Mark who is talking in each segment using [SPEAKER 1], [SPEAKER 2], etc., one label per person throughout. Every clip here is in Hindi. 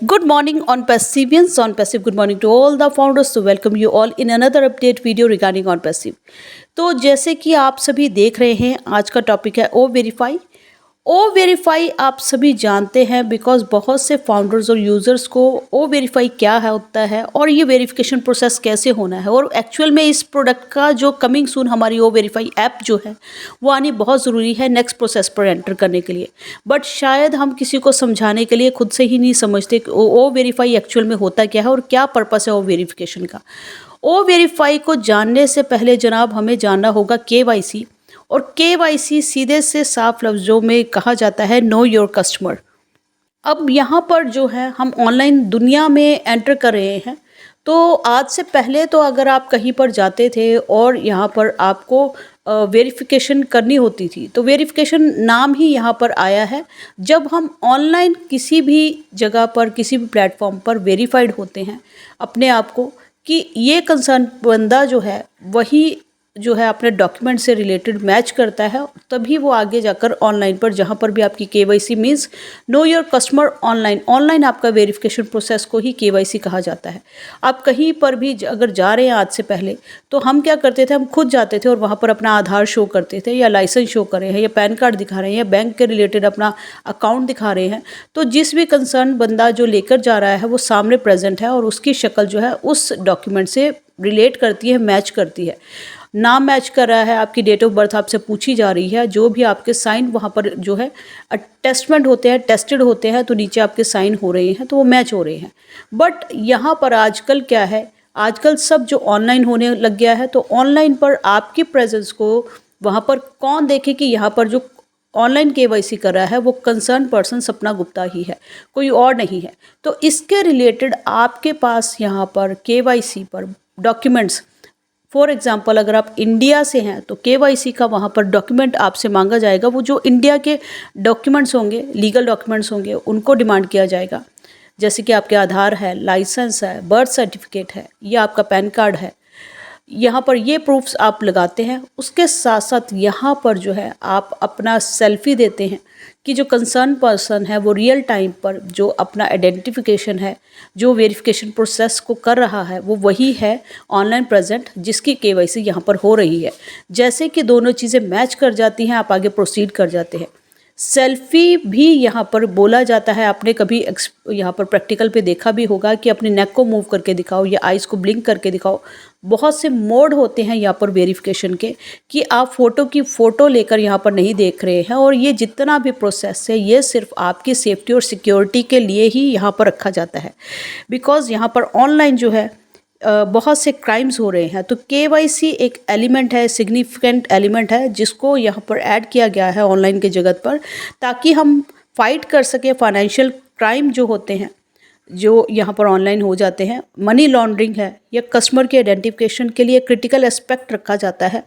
[SPEAKER 1] Good morning on Perseverance on Passive. Good morning to all the founders. So welcome you all in another update video regarding on Passive. तो जैसे कि आप सभी देख रहे हैं, आज का टॉपिक है ओ वेरीफाई। ओ वेरीफाई आप सभी जानते हैं बिकॉज बहुत से फाउंडर्स और यूज़र्स को ओ वेरीफाई क्या है होता है और ये वेरिफिकेशन प्रोसेस कैसे होना है, और एक्चुअल में इस प्रोडक्ट का जो कमिंग सून हमारी ओ वेरीफाई ऐप जो है वो आनी बहुत ज़रूरी है नेक्स्ट प्रोसेस पर एंटर करने के लिए। बट शायद हम किसी को समझाने के लिए खुद से ही नहीं समझते कि ओ वेरीफाई एक्चुअल में होता क्या है और क्या पर्पस है ओ वेरिफिकेशन का। ओ वेरीफाई को जानने से पहले जनाब हमें जानना होगा KYC, और KYC सीधे से साफ लफ्ज़ों में कहा जाता है नो योर कस्टमर। अब यहाँ पर जो है हम ऑनलाइन दुनिया में एंटर कर रहे हैं, तो आज से पहले तो अगर आप कहीं पर जाते थे और यहाँ पर आपको वेरिफिकेशन करनी होती थी, तो वेरिफिकेशन नाम ही यहाँ पर आया है। जब हम ऑनलाइन किसी भी जगह पर किसी भी प्लेटफॉर्म पर वेरीफाइड होते हैं अपने आप को कि ये कंसर्न बंदा जो है वही जो है अपने डॉक्यूमेंट से रिलेटेड मैच करता है, तभी वो आगे जाकर ऑनलाइन पर जहाँ पर भी आपकी KYC means know your customer online आपका वेरिफिकेशन प्रोसेस को ही KYC कहा जाता है। आप कहीं पर भी अगर जा रहे हैं आज से पहले, तो हम क्या करते थे, हम खुद जाते थे और वहाँ पर अपना आधार शो करते थे या लाइसेंस शो कर रहे हैं या पैन कार्ड दिखा रहे हैं या बैंक के रिलेटेड अपना अकाउंट दिखा रहे हैं, तो जिस भी कंसर्न बंदा जो लेकर जा रहा है वो सामने प्रेजेंट है और उसकी शक्ल जो है उस डॉक्यूमेंट से रिलेट करती है, मैच करती है। नाम मैच कर रहा है, आपकी डेट ऑफ बर्थ आपसे पूछी जा रही है, जो भी आपके साइन वहाँ पर जो है अटेस्टमेंट होते हैं, टेस्टेड होते हैं, तो नीचे आपके साइन हो रहे हैं तो वो मैच हो रहे हैं। बट यहाँ पर आजकल क्या है, आजकल सब जो ऑनलाइन होने लग गया है, तो ऑनलाइन पर आपकी प्रेजेंस को वहाँ पर कौन देखे कि यहाँ पर जो ऑनलाइन KYC कर रहा है वो कंसर्न पर्सन सपना गुप्ता ही है, कोई और नहीं है। तो इसके रिलेटेड आपके पास यहाँ पर KYC पर डॉक्यूमेंट्स, फॉर एग्ज़ाम्पल अगर आप इंडिया से हैं तो KYC का वहाँ पर डॉक्यूमेंट आपसे मांगा जाएगा, वो जो इंडिया के डॉक्यूमेंट्स होंगे, लीगल डॉक्यूमेंट्स होंगे, उनको डिमांड किया जाएगा। जैसे कि आपके आधार है, लाइसेंस है, बर्थ सर्टिफिकेट है या आपका पैन कार्ड है, यहाँ पर ये प्रूफ्स आप लगाते हैं। उसके साथ साथ यहाँ पर जो है आप अपना सेल्फी देते हैं कि जो कंसर्न पर्सन है वो रियल टाइम पर जो अपना आइडेंटिफिकेशन है, जो वेरिफिकेशन प्रोसेस को कर रहा है, वो वही है ऑनलाइन प्रेजेंट जिसकी KYC यहाँ पर हो रही है। जैसे कि दोनों चीज़ें मैच कर जाती हैं, आप आगे प्रोसीड कर जाते हैं। सेल्फी भी यहाँ पर बोला जाता है, आपने कभी यहाँ पर प्रैक्टिकल पे देखा भी होगा कि अपने नेक को मूव करके दिखाओ या आइज़ को ब्लिंक करके दिखाओ। बहुत से मोड होते हैं यहाँ पर वेरिफिकेशन के कि आप फ़ोटो लेकर यहाँ पर नहीं देख रहे हैं, और ये जितना भी प्रोसेस है ये सिर्फ आपकी सेफ्टी और सिक्योरिटी के लिए ही यहाँ पर रखा जाता है। बिकॉज़ यहाँ पर ऑनलाइन जो है बहुत से क्राइम्स हो रहे हैं, तो KYC एक एलिमेंट है, सिग्निफिकेंट एलिमेंट है जिसको यहाँ पर ऐड किया गया है ऑनलाइन के जगत पर, ताकि हम फाइट कर सकें फाइनेंशियल क्राइम जो होते हैं, जो यहाँ पर ऑनलाइन हो जाते हैं। मनी लॉन्ड्रिंग है या कस्टमर के आइडेंटिफिकेशन के लिए क्रिटिकल एस्पेक्ट रखा जाता है,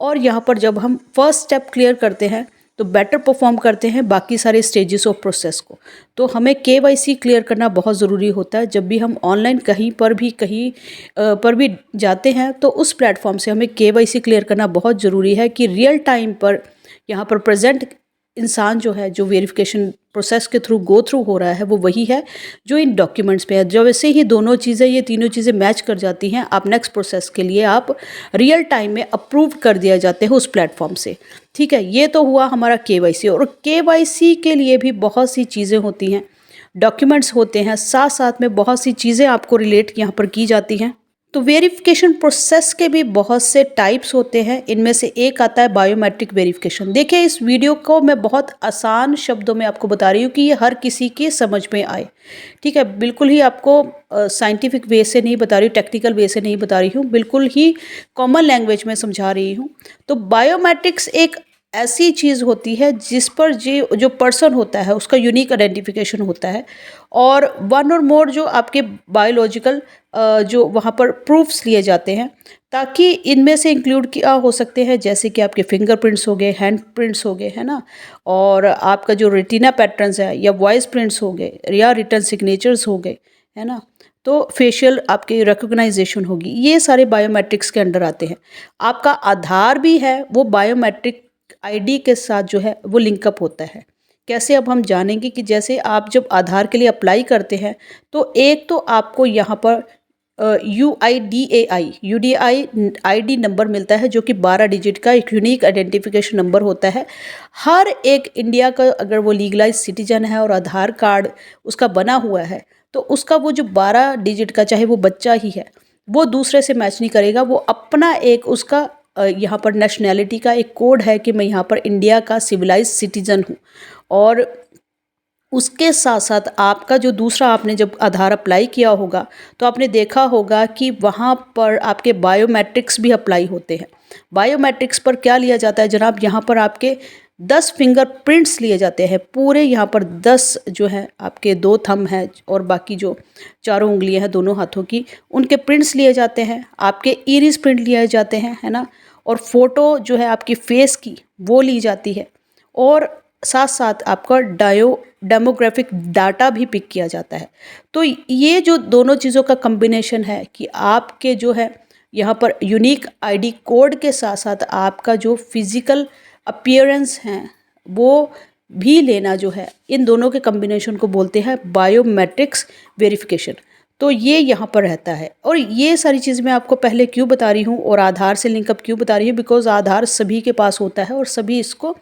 [SPEAKER 1] और यहाँ पर जब हम फर्स्ट स्टेप क्लियर करते हैं तो बेटर परफॉर्म करते हैं बाकी सारे स्टेजेस ऑफ प्रोसेस को। तो हमें KYC क्लियर करना बहुत ज़रूरी होता है। जब भी हम ऑनलाइन कहीं पर भी जाते हैं तो उस प्लेटफॉर्म से हमें KYC क्लियर करना बहुत ज़रूरी है कि रियल टाइम पर यहाँ पर प्रेजेंट इंसान जो है, जो वेरिफिकेशन प्रोसेस के थ्रू गो थ्रू हो रहा है, वो वही है जो इन डॉक्यूमेंट्स पे है। जब वैसे ही दोनों चीज़ें, ये तीनों चीज़ें मैच कर जाती हैं, आप नेक्स्ट प्रोसेस के लिए आप रियल टाइम में अप्रूव कर दिया जाते हैं उस प्लेटफॉर्म से। ठीक है, ये तो हुआ हमारा KYC। और KYC के लिए भी बहुत सी चीज़ें होती हैं, डॉक्यूमेंट्स होते हैं, साथ साथ में बहुत सी चीज़ें आपको रिलेट यहाँ पर की जाती हैं। तो वेरिफिकेशन प्रोसेस के भी बहुत से टाइप्स होते हैं, इनमें से एक आता है बायोमेट्रिक वेरिफिकेशन। देखिए, इस वीडियो को मैं बहुत आसान शब्दों में आपको बता रही हूँ कि ये हर किसी के समझ में आए। ठीक है, बिल्कुल ही आपको साइंटिफिक वे से नहीं बता रही हूँ, टेक्निकल वे से नहीं बता रही हूँ, बिल्कुल ही कॉमन लैंग्वेज में समझा रही हूँ। तो बायोमेट्रिक्स एक ऐसी चीज़ होती है जिस पर जो पर्सन होता है उसका यूनिक आइडेंटिफिकेशन होता है, और वन और मोर जो आपके बायोलॉजिकल जो वहाँ पर प्रूफ्स लिए जाते हैं, ताकि इनमें से इंक्लूड किया हो सकते हैं, जैसे कि आपके फिंगरप्रिंट्स हो गए, हैंड प्रिंट्स हो गए, है ना, और आपका जो रेटिना पैटर्न्स है या वॉइस प्रिंट्स हो गए या रिटन सिग्नेचर्स हो गए, है ना, तो फेशियल आपके रिकॉग्नाइजेशन होगी, ये सारे बायोमेट्रिक्स के अंडर आते हैं। आपका आधार भी है, वो बायोमेट्रिक ID के साथ जो है वो लिंकअप होता है।
[SPEAKER 2] कैसे अब हम जानेंगे कि जैसे आप जब आधार के लिए अप्लाई करते हैं तो एक तो आपको यहाँ पर UID नंबर मिलता है जो कि 12 डिजिट का एक यूनिक आइडेंटिफिकेशन नंबर होता है। हर एक इंडिया का अगर वो लीगलाइज सिटीजन है और आधार कार्ड उसका बना हुआ है तो उसका वो जो 12 डिजिट का, चाहे वो बच्चा ही है, वो दूसरे से मैच नहीं करेगा। वो अपना एक उसका यहाँ पर नेशनैलिटी का एक कोड है कि मैं यहाँ पर इंडिया का सिविलाइज सिटीजन हूँ। और उसके साथ साथ आपका जो दूसरा, आपने जब आधार अप्लाई किया होगा तो आपने देखा होगा कि वहाँ पर आपके बायोमेट्रिक्स भी अप्लाई होते हैं। बायोमेट्रिक्स पर क्या लिया जाता है जनाब, यहाँ पर आपके 10 फिंगरप्रिंट्स लिए जाते हैं पूरे। यहाँ पर 10 जो है आपके 2 थंब हैं और बाकी जो चारों उंगलियां हैं दोनों हाथों की, उनके प्रिंट्स लिए जाते हैं। आपके इरिस प्रिंट लिए जाते हैं, है ना। और फोटो जो है आपकी फेस की वो ली जाती है। और साथ साथ आपका डेमोग्राफिक डाटा भी पिक किया जाता है। तो ये जो दोनों चीज़ों का कम्बिनेशन है कि आपके जो है यहाँ पर यूनिक आईडी कोड के साथ साथ आपका जो फिज़िकल अपीयरेंस है वो भी लेना जो है, इन दोनों के कम्बिनेशन को बोलते हैं बायोमेट्रिक्स वेरिफिकेशन। तो ये यहाँ पर रहता है। और ये सारी चीज़ मैं आपको पहले क्यों बता रही हूँ और आधार से लिंकअप क्यों बता रही हूँ, बिकॉज़ आधार सभी के पास होता है और सभी इसको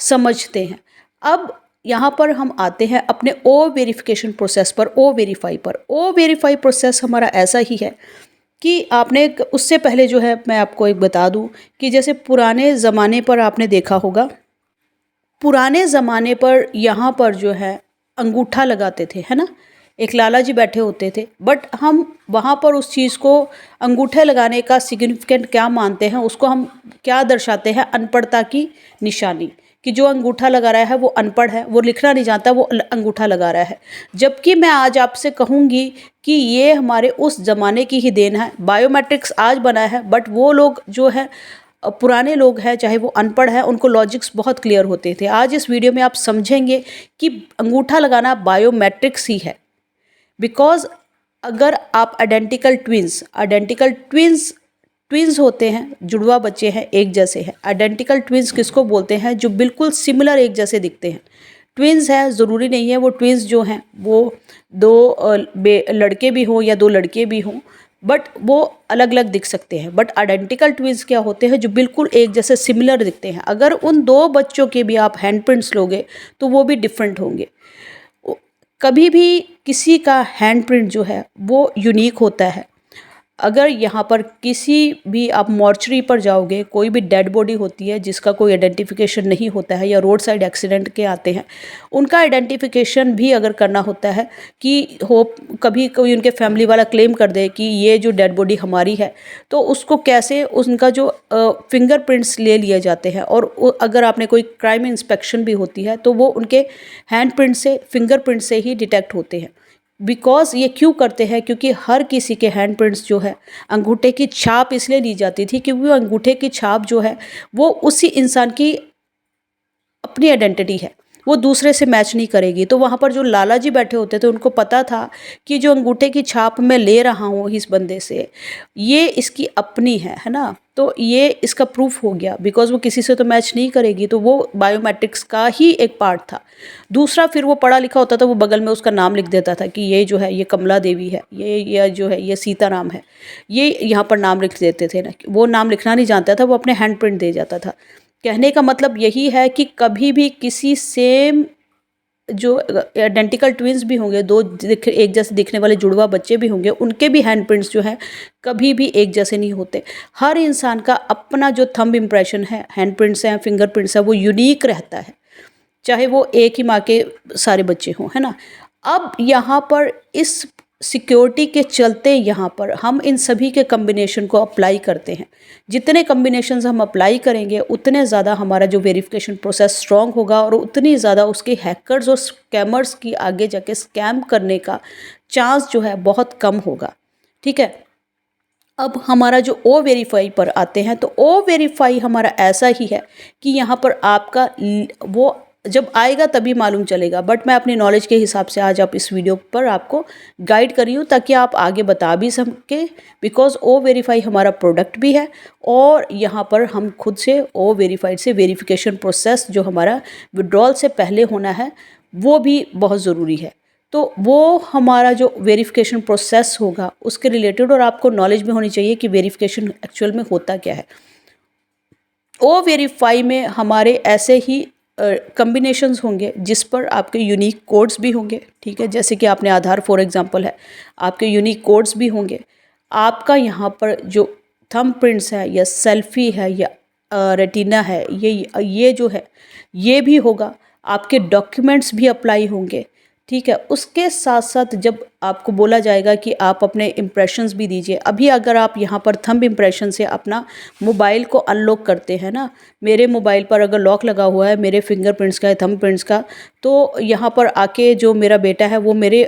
[SPEAKER 2] समझते हैं। अब यहाँ पर हम आते हैं अपने ओ वेरिफिकेशन प्रोसेस पर, ओ वेरीफाई पर। ओ वेरीफाई प्रोसेस हमारा ऐसा ही है कि आपने उससे पहले जो है मैं आपको एक बता दूं कि जैसे पुराने ज़माने पर आपने देखा होगा, पुराने ज़माने पर यहाँ पर जो है अंगूठा लगाते थे, है ना। एक लाला जी बैठे होते थे, बट हम वहाँ पर उस चीज़ को, अंगूठे लगाने का सिग्निफिकेंट क्या मानते हैं, उसको हम क्या दर्शाते हैं, अनपढ़ता की निशानी, कि जो अंगूठा लगा रहा है वो अनपढ़ है, वो लिखना नहीं जानता, वो अंगूठा लगा रहा है। जबकि मैं आज आपसे कहूँगी कि ये हमारे उस ज़माने की ही देन है। बायोमेट्रिक्स आज बना है, बट वो लोग जो है पुराने लोग हैं, चाहे वो अनपढ़ है, उनको लॉजिक्स बहुत क्लियर होते थे। आज इस वीडियो में आप समझेंगे कि अंगूठा लगाना बायोमेट्रिक्स ही है। बिकॉज अगर आप ट्विंस होते हैं, जुड़वा बच्चे हैं, एक जैसे हैं। आइडेंटिकल ट्विंस किसको बोलते हैं, जो बिल्कुल सिमिलर एक जैसे दिखते हैं। ट्विंस है, ज़रूरी नहीं है वो ट्विंस जो हैं वो 2 लड़के भी हों या 2 लड़के भी हों, बट वो अलग अलग दिख सकते हैं। बट आइडेंटिकल ट्विंस क्या होते हैं, जो बिल्कुल एक जैसे सिमिलर दिखते हैं। अगर उन 2 बच्चों के भी आप हैंड प्रिंट्स लोगे तो वो भी डिफरेंट होंगे। कभी भी किसी का हैंड प्रिंट जो है वो यूनिक होता है। अगर यहाँ पर किसी भी आप मॉर्चरी पर जाओगे, कोई भी डेड बॉडी होती है जिसका कोई आइडेंटिफिकेशन नहीं होता है, या रोड साइड एक्सीडेंट के आते हैं, उनका आइडेंटिफिकेशन भी अगर करना होता है कि हो कभी कोई उनके फैमिली वाला क्लेम कर दे कि ये जो डेड बॉडी हमारी है, तो उसको कैसे, उनका जो फिंगरप्रिंट्स ले लिए जाते हैं। और अगर आपने कोई क्राइम इंस्पेक्शन भी होती है तो वो उनके हैंड प्रिंट से, फिंगरप्रिंट से ही डिटेक्ट होते हैं। बिकॉज ये क्यों करते हैं, क्योंकि हर किसी के हैंड प्रिंट्स जो है, अंगूठे की छाप इसलिए ली जाती थी क्योंकि वो अंगूठे की छाप जो है वो उसी इंसान की अपनी आइडेंटिटी है, वो दूसरे से मैच नहीं करेगी। तो वहाँ पर जो लाला जी बैठे होते थे उनको पता था कि जो अंगूठे की छाप मैं ले रहा हूँ इस बंदे से, ये इसकी अपनी है ना। तो ये इसका प्रूफ हो गया, बिकॉज वो किसी से तो मैच नहीं करेगी। तो वो बायोमेट्रिक्स का ही एक पार्ट था। दूसरा, फिर वो पढ़ा लिखा होता था, वो बगल में उसका नाम लिख देता था कि ये जो है ये कमला देवी है, ये जो है ये सीताराम है, ये यहाँ पर नाम लिख देते थे ना। वो नाम लिखना नहीं जानता था, वो अपने हैंड प्रिंट दे जाता था। कहने का मतलब यही है कि कभी भी किसी सेम, जो आइडेंटिकल ट्विंस भी होंगे, 2 एक जैसे दिखने वाले जुड़वा बच्चे भी होंगे, उनके भी हैंड प्रिंट्स जो हैं कभी भी एक जैसे नहीं होते। हर इंसान का अपना जो थंब इम्प्रेशन है, हैंड प्रिंट्स हैं, फिंगर प्रिंट्स है, वो यूनिक रहता है, चाहे वो एक ही माँ के सारे बच्चे हों, है ना। अब यहाँ पर इस सिक्योरिटी के चलते यहाँ पर हम इन सभी के कम्बिनेशन को अप्लाई करते हैं। जितने कम्बिनेशंस हम अप्लाई करेंगे उतने ज़्यादा हमारा जो वेरिफिकेशन प्रोसेस स्ट्रॉन्ग होगा और उतनी ज़्यादा उसके हैकर्स और स्कैमर्स की आगे जाके स्कैम करने का चांस जो है बहुत कम होगा। ठीक है। अब हमारा जो ओ वेरीफाई पर आते हैं, तो ओ वेरीफाई हमारा ऐसा ही है कि यहाँ पर आपका वो जब आएगा तभी मालूम चलेगा, बट मैं अपनी नॉलेज के हिसाब से आज आप इस वीडियो पर आपको गाइड कर रही हूँ ताकि आप आगे बता भी सकें, बिकॉज ओ वेरीफाई हमारा प्रोडक्ट भी है और यहाँ पर हम खुद से ओ वेरीफाइड से वेरिफिकेशन प्रोसेस जो हमारा विड्रॉल से पहले होना है वो भी बहुत ज़रूरी है। तो वो हमारा जो वेरिफिकेशन प्रोसेस होगा उसके रिलेटेड और आपको नॉलेज भी होनी चाहिए कि वेरिफिकेशन एक्चुअल में होता क्या है। ओ वेरीफाई में हमारे ऐसे ही कम्बिनेशंस होंगे जिस पर आपके यूनिक कोड्स भी होंगे, ठीक है। जैसे कि आपने आधार फॉर एग्जांपल है, आपके यूनिक कोड्स भी होंगे। आपका यहाँ पर जो थंब प्रिंट्स है या सेल्फी है या रेटिना है, ये जो है ये भी होगा। आपके डॉक्यूमेंट्स भी अप्लाई होंगे, ठीक है। उसके साथ साथ जब आपको बोला जाएगा कि आप अपने इम्प्रेशंस भी दीजिए, अभी अगर आप यहाँ पर थंब इम्प्रेशन से अपना मोबाइल को अनलॉक करते हैं ना, मेरे मोबाइल पर अगर लॉक लगा हुआ है मेरे फिंगरप्रिंट्स का, थंब प्रिंट्स का, तो यहाँ पर आके जो मेरा बेटा है वो मेरे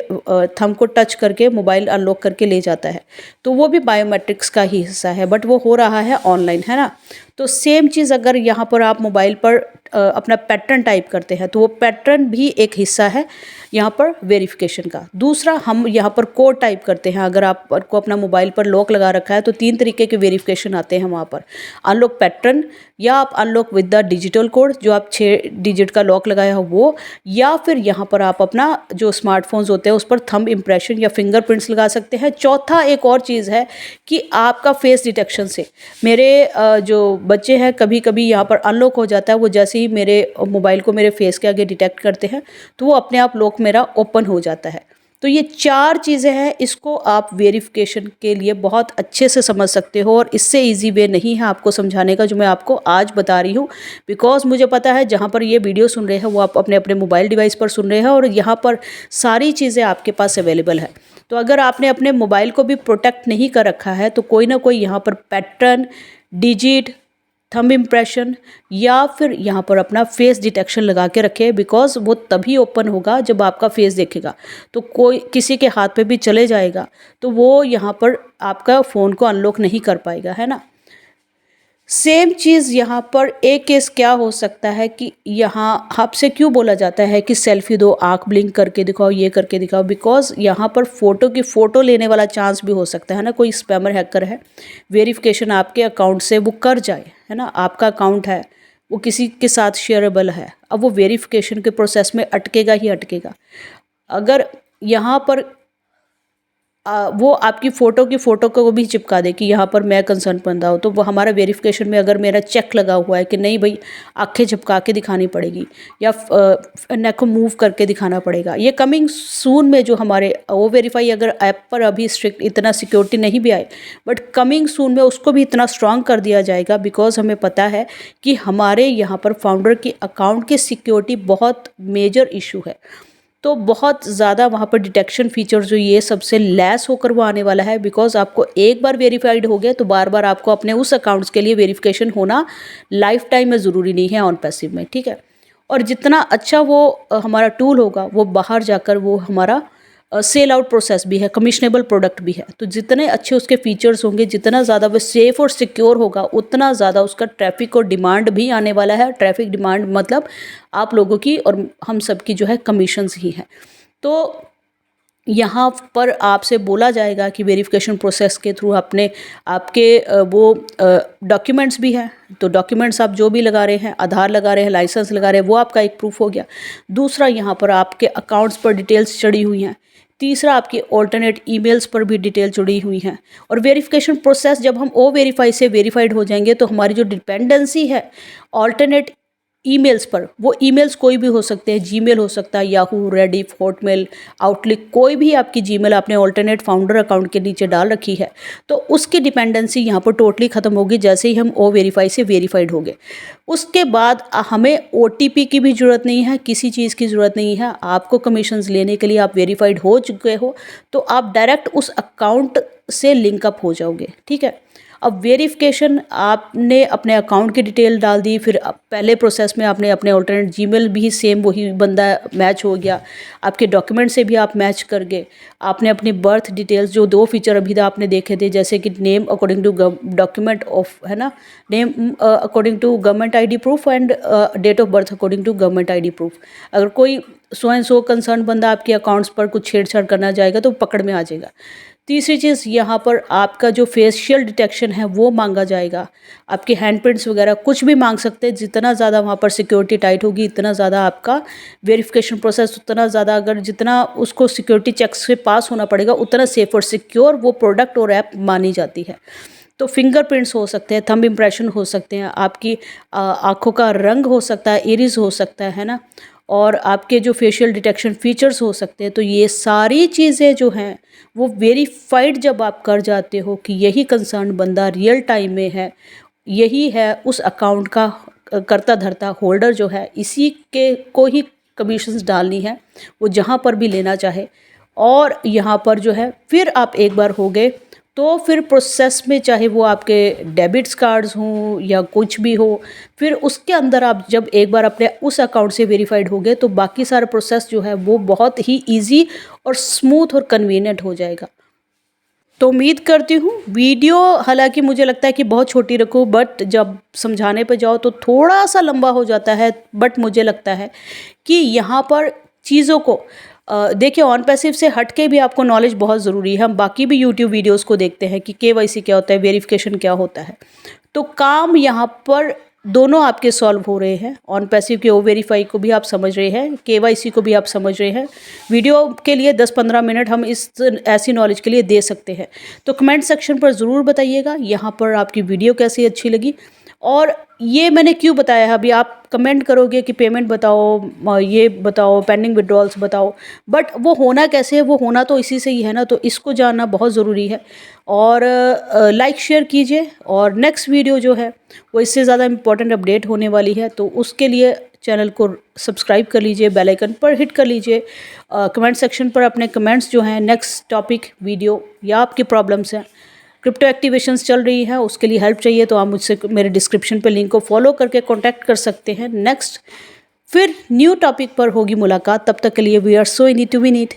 [SPEAKER 2] थंब को टच करके मोबाइल अनलॉक करके ले जाता है, तो वो भी बायोमेट्रिक्स का ही हिस्सा है, बट वो हो रहा है ऑनलाइन, है ना। तो सेम चीज़ अगर यहाँ पर आप मोबाइल पर अपना पैटर्न टाइप करते हैं तो वो पैटर्न भी एक हिस्सा है यहाँ पर वेरिफिकेशन का। दूसरा, हम यहाँ पर कोड टाइप करते हैं। अगर आपको अपना मोबाइल पर लॉक लगा रखा है तो 3 तरीके के वेरिफिकेशन आते हैं वहाँ पर, अनलॉक पैटर्न, या आप unlock with the digital code जो आप 6 डिजिट का लॉक लगाया हो वो, या फिर यहाँ पर आप अपना जो स्मार्टफोन्स होते हैं उस पर थंब इम्प्रेशन या फिंगरप्रिंट्स लगा सकते हैं। चौथा एक और चीज़ है कि आपका फेस डिटेक्शन से, मेरे जो बच्चे हैं कभी कभी यहाँ पर अनलॉक हो जाता है, वो जैसे ही मेरे मोबाइल को मेरे फेस के आगे डिटेक्ट करते हैं तो वो अपने आप लॉक मेरा ओपन हो जाता है। तो ये 4 चीज़ें हैं, इसको आप वेरिफिकेशन के लिए बहुत अच्छे से समझ सकते हो और इससे इजी वे नहीं है आपको समझाने का जो मैं आपको आज बता रही हूँ, बिकॉज मुझे पता है जहाँ पर ये वीडियो सुन रहे हैं वो आप अपने अपने मोबाइल डिवाइस पर सुन रहे हैं और यहाँ पर सारी चीज़ें आपके पास अवेलेबल है। तो अगर आपने अपने मोबाइल को भी प्रोटेक्ट नहीं कर रखा है तो कोई ना कोई यहाँ पर पैटर्न, डिजिट, थंब इम्प्रेशन या फिर यहाँ पर अपना फेस डिटेक्शन लगा के रखे, बिकॉज वो तभी ओपन होगा जब आपका फेस देखेगा। तो कोई किसी के हाथ पे भी चले जाएगा तो वो यहाँ पर आपका फ़ोन को अनलॉक नहीं कर पाएगा, है ना। सेम चीज़ यहाँ पर एक केस क्या हो सकता है कि यहाँ आपसे क्यों बोला जाता है कि सेल्फी दो, आंख ब्लिंक करके दिखाओ, ये करके दिखाओ, बिकॉज यहाँ पर फ़ोटो लेने वाला चांस भी हो सकता है ना, कोई स्पैमर हैकर है, वेरिफिकेशन आपके अकाउंट से वो कर जाए, है ना। आपका अकाउंट है वो किसी के साथ शेयरेबल है, अब वो वेरिफिकेशन के प्रोसेस में अटकेगा ही अटकेगा। अगर यहाँ पर वो आपकी फ़ोटो को भी चिपका दे कि यहाँ पर मैं कंसर्न बंदा हूँ, तो वो हमारा वेरिफिकेशन में अगर मेरा चेक लगा हुआ है कि नहीं भाई आंखें चिपका के दिखानी पड़ेगी या नेक को मूव करके दिखाना पड़ेगा। ये कमिंग सून में जो हमारे वो वेरीफाई, अगर ऐप पर अभी स्ट्रिक्ट इतना सिक्योरिटी नहीं भी आए, बट कमिंग सून में उसको भी इतना स्ट्रॉन्ग कर दिया जाएगा, बिकॉज हमें पता है कि हमारे यहाँ पर फाउंडर की अकाउंट की सिक्योरिटी बहुत मेजर इशू है। तो बहुत ज़्यादा वहाँ पर डिटेक्शन फीचर जो ये सबसे लेस होकर वो आने वाला है, बिकॉज आपको एक बार वेरीफाइड हो गया तो बार बार आपको अपने उस अकाउंट्स के लिए वेरिफिकेशन होना लाइफ टाइम में ज़रूरी नहीं है ऑन पैसिव में, ठीक है। और जितना अच्छा वो हमारा टूल होगा वो बाहर जाकर वो हमारा सेल आउट प्रोसेस भी है, कमिशनेबल प्रोडक्ट भी है। तो जितने अच्छे उसके फीचर्स होंगे, जितना ज़्यादा वो सेफ़ और सिक्योर होगा, उतना ज़्यादा उसका ट्रैफिक और डिमांड भी आने वाला है। ट्रैफिक डिमांड मतलब आप लोगों की और हम सब की जो है कमीशंस ही हैं। तो यहाँ पर आपसे बोला जाएगा कि वेरिफिकेशन प्रोसेस के थ्रू आपके वो डॉक्यूमेंट्स भी हैं, तो डॉक्यूमेंट्स आप जो भी लगा रहे हैं, आधार लगा रहे हैं, लाइसेंस लगा रहे हैं, वो आपका एक प्रूफ हो गया। दूसरा, यहाँ पर आपके अकाउंट्स पर डिटेल्स चढ़ी हुई हैं। तीसरा, आपके ऑल्टरनेट ईमेल्स पर भी डिटेल जुड़ी हुई हैं। और वेरिफिकेशन प्रोसेस जब हम ओ वेरीफाई से वेरीफाइड हो जाएंगे तो हमारी जो डिपेंडेंसी है ऑल्टरनेट ईमेल्स पर, वो ईमेल्स कोई भी हो सकते हैं, जीमेल हो सकता है, याहू, रेडिफ, हॉटमेल, आउटलुक, कोई भी आपकी जीमेल आपने ऑल्टरनेट फाउंडर अकाउंट के नीचे डाल रखी है, तो उसकी डिपेंडेंसी यहाँ पर टोटली ख़त्म होगी जैसे ही हम ओ वेरीफाई से वेरीफाइड हो गए। उसके बाद हमें OTP की भी ज़रूरत नहीं है, किसी चीज़ की ज़रूरत नहीं है। आपको कमीशंस लेने के लिए आप वेरीफाइड हो चुके हो तो आप डायरेक्ट उस अकाउंट से लिंकअप हो जाओगे, ठीक है। अब वेरिफिकेशन आपने अपने अकाउंट की डिटेल डाल दी, फिर पहले प्रोसेस में आपने अपने ऑल्टरनेट जीमेल भी सेम वही बंदा मैच हो गया, आपके डॉक्यूमेंट से भी आप मैच कर गए, आपने अपनी बर्थ डिटेल्स जो 2 फीचर अभी तक आपने देखे थे, जैसे कि name according to document of, है ना, name according to government ID proof and date of birth according to government ID proof. अगर कोई सो एंड सो कंसर्न बंदा आपके अकाउंट्स पर कुछ छेड़छाड़ करना जाएगा तो पकड़ में आ जाएगा। तीसरी चीज़, यहाँ पर आपका जो फेशियल डिटेक्शन है वो मांगा जाएगा, आपके हैंडप्रिंट्स वगैरह कुछ भी मांग सकते हैं। जितना ज़्यादा वहाँ पर सिक्योरिटी टाइट होगी इतना ज़्यादा आपका वेरिफिकेशन प्रोसेस, उतना ज़्यादा अगर जितना उसको सिक्योरिटी चेक्स से पास होना पड़ेगा उतना सेफ और सिक्योर वो प्रोडक्ट और ऐप मानी जाती है। तो फिंगरप्रिंट्स हो सकते हैं, थंब इम्प्रेशन हो सकते हैं, आपकी आँखों का रंग हो सकता है, इरिस हो सकता है ना, और आपके जो फेशियल डिटेक्शन फीचर्स हो सकते हैं। तो ये सारी चीज़ें जो हैं वो वेरीफाइड जब आप कर जाते हो कि यही कंसर्न बंदा रियल टाइम में है, यही है उस अकाउंट का करता धरता होल्डर जो है, इसी के को ही कमीशंस डालनी है वो जहाँ पर भी लेना चाहे। और यहाँ पर जो है फिर आप एक बार हो गए तो फिर प्रोसेस में चाहे वो आपके डेबिट्स कार्ड्स हों या कुछ भी हो, फिर उसके अंदर आप जब एक बार अपने उस अकाउंट से वेरीफाइड हो गए तो बाकी सारा प्रोसेस जो है वो बहुत ही इजी और स्मूथ और कन्वीनियंट हो जाएगा। तो उम्मीद करती हूँ वीडियो, हालांकि मुझे लगता है कि बहुत छोटी रखूँ, बट जब समझाने पे जाओ तो थोड़ा सा लंबा हो जाता है, बट मुझे लगता है कि यहाँ पर चीज़ों को देखिए ऑन पैसिव से हट के भी आपको नॉलेज बहुत ज़रूरी है। हम बाकी भी यूट्यूब वीडियोस को देखते हैं कि केवाईसी क्या होता है, वेरिफिकेशन क्या होता है, तो काम यहाँ पर दोनों आपके सॉल्व हो रहे हैं। ऑन पैसिव के ओ वेरीफाई को भी आप समझ रहे हैं, केवाईसी को भी आप समझ रहे हैं। वीडियो के लिए 10-15 मिनट हम इस ऐसी नॉलेज के लिए दे सकते हैं। तो कमेंट सेक्शन पर ज़रूर बताइएगा यहाँ पर आपकी वीडियो कैसी अच्छी लगी, और ये मैंने क्यों बताया है। अभी आप कमेंट करोगे कि पेमेंट बताओ, ये बताओ, पेंडिंग विड्रॉल्स बताओ, बट वो होना कैसे है, वो होना तो इसी से ही है ना, तो इसको जानना बहुत ज़रूरी है। और लाइक शेयर कीजिए, और नेक्स्ट वीडियो जो है वो इससे ज़्यादा इम्पोर्टेंट अपडेट होने वाली है, तो उसके लिए चैनल को सब्सक्राइब कर लीजिए, बेल आइकन पर हिट कर लीजिए। कमेंट सेक्शन पर अपने कमेंट्स जो हैं नेक्स्ट टॉपिक वीडियो या आपकी प्रॉब्लम्स हैं, क्रिप्टो एक्टिवेशंस चल रही है, उसके लिए हेल्प चाहिए तो आप मुझसे मेरे डिस्क्रिप्शन पे लिंक को फॉलो करके कांटेक्ट कर सकते हैं। नेक्स्ट फिर न्यू टॉपिक पर होगी मुलाकात, तब तक के लिए we are so in it to win it.